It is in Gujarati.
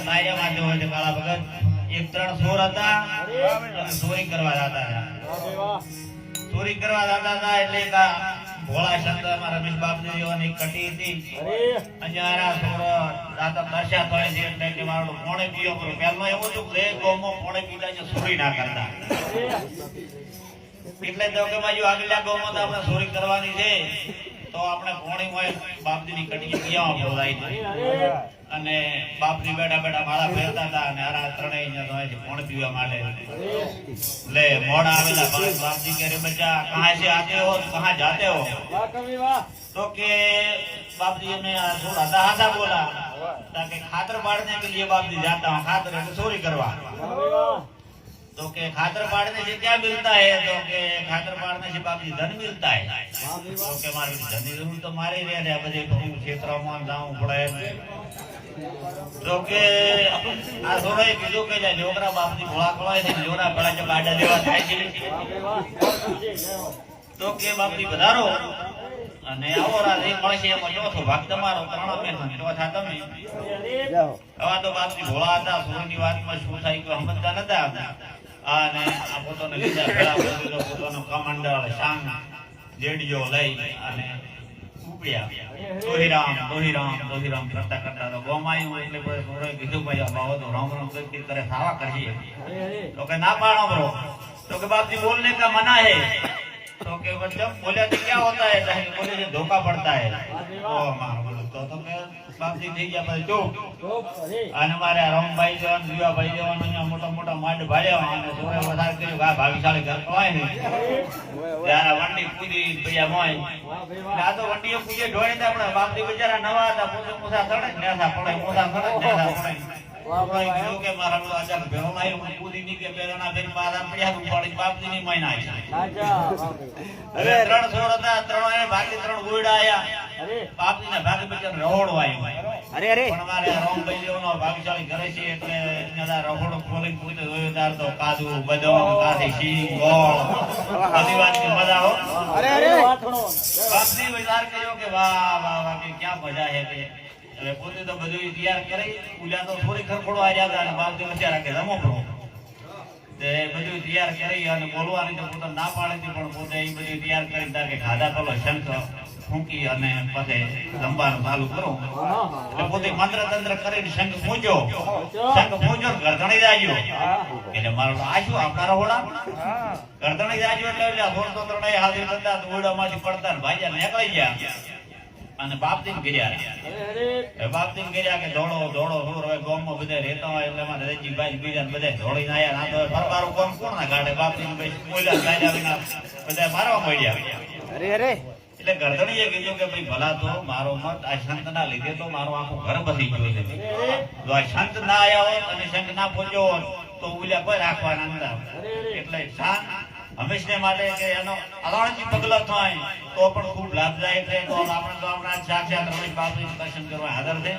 તાર્યા માંથી હોય છે કાળા ભગત એક ત્રણ સોર હતા અને ચોરી કરવા જતા હતા ચોરી કરવા જતા હતા એટલે ભોળા શંકર અમારા રમેશ બાપજીઓની કટી હતી અંજારા સોરો દાતા દશા થાય છે એટલે કે મારો પોણે પીઓ કરો પહેલો એવું હતું કે ગોમો પોણે પીતા છે ચોરી ના કરતા એટલે તો કે બાજુ આગલા ગોમો તો આપણે ચોરી કરવાની છે તો આપણે પોણી હોય બાપજીની કટી પીવા બોલાય અને બાપની બેઠા બેઠા માળા ફેરતા હતા અને આરા ત્રણેય અહીંયા હોય છે પોણી પીવા માટે લે મોડા આવેલા બાપજી કહે રે બચ્ચા કહાં से आते हो कहां जाते हो तो के बाप जी ने थोड़ा दादा बोला ताकि खातर बांटने के लिए बाप जी जाता हूं खातर चोरी करवा तो के खातर बांटने से क्या मिलता है तो के खातर बांटने से बाप जी धन मिलता है तो के मारे धन जरूर तो मारे रे बजे क्षेत्र में जाऊं पड़े तो के आ थोड़ो कीधु के जोकरा बाप जी भोळा कळाय છે જોરા ભળા જે બાડા દેવા થાય છે તો કે બાપ जी પધારો અને આવો રાતે મળશે એમાં ચોથો ભાગ તમારો ત્રણ મેં ચોથા તમે હવે તો બાપ जी ભોળા હતા સોની વાતમાં શું થાય કે સમજતા નતા અને આ પોતાને લીધા ભેળા બોલીલો પોતાનો કમાન્ડર શાંગ જેડીઓ લઈ અને ઉપડ્યા દોહીરામ કરતા કરતા તો ગોમાયું એટલે કોઈ સોરોએ કીધું ભાઈ બાવો તો રામ રામ કરતી કરે સાવા કરીએ તો કે ના પાડો બ્રો तो के बाप जी बोलने का मना है तो के मतलब बोले तो क्या होता है बोले जो धोखा पड़ता है ओ मां बोलो तो के बाप जी થઈ ગયા પછી ચૂપ અને મારે રામભાઈ જવાન જીવાભાઈ જવાન અહીંયા મોટા મોટા માંડ ભાળ્યા અને સોરે વધાર કર્યું આ ભાગશાળી ઘર કવાય ને ત્યારે વંડી કૂદી પડ્યા મોય આ તો વંડીઓ કૂદે ઢોળે તો આપણે બાપ જી બિચારા નવા હતા પોતે મોસા ચડે નેસા પડે મોસા ચડે નેસા પડે વાહ કીધું કે મારા તો આજા ભેરો લાયો કૂદી ની કે પેરાના બેન મારા પડ્યા પડી બાપજી ની મહિના આયા અરે ત્રણ સોર હતા ત્રણ એને ભાગી ત્રણ ગોયડા આયા અરે બાપજી ના ભાગ બિચાર રહોડો આવ્યો અરે અરે પણ મારે રામભાઈ જેવનો ભાગશાળી કરે છે એટલે એના રહોડો ખોલી પૂછે જોયો તાર તો કાજુ બદામ કાઠી સિંગ ગોળ બધી વાત ની મજા હો અરે અરે બાપજી વિચાર કર્યો કે વાહ વાહ વાહ કે ક્યાં મજા હે કે એટલે પોતે તો બધું તૈયાર કરી ઉલ્યા તો થોડી ખરખોડો આવ્યા હતા અને બાપજી વિચારા કે રમો પ્રો તે બધું તૈયાર કરી અને બોલવાની તો પોતે ના પાડે છે પણ પોતે એ બધું તૈયાર કરી તાર કે ખાધા પેલો શંખ ફૂંકી અને પછી રમવાનું ચાલુ કરો એટલે પોતે મંત્ર તંત્ર કરીને શંખ ફૂંચ્યો ગરદણી જાજો એટલે મારો આજો આપણા રહોડા ગરદણી જાજો એટલે થોડો ત્રણેય હાથ હતા ઉડામાંથી પડતા ને ભાઈજા નીકળી ગયા અને બાપજીને ગયા બાપજીને ગયા કે દોડો દોડો દૂર હવે ગામમાં બધા રહેતા હોય એટલે મારે રજીભાઈ બીજા બધા દોડીને આયા ના તો ફરવાનું ગામ કોણ ના કાઢે બાપજીને બોલ્યા ગાડા વિના બધા મારવા મળ્યા અરે અરે એટલે ગરદણીએ કીધું કે ભાઈ ભલા તો મારો મત આ સંત ના લીધે તો મારો આખું ઘર બસી ગયું છે જો આ સંત ના આયા હોય અને સંત ના પહોંચ્યો હોત તો ઉલ્યા કોઈ રાખવાના નતા એટલે શાંત હંમેશા માટે કે એનો અલાણથી પગલા થાય તો પણ ખૂબ લાભદાયક રહે તો આપણે તો આપણા સાક્ષાત રમેશ બાપુજીનું દર્શન કરવા હાજર છે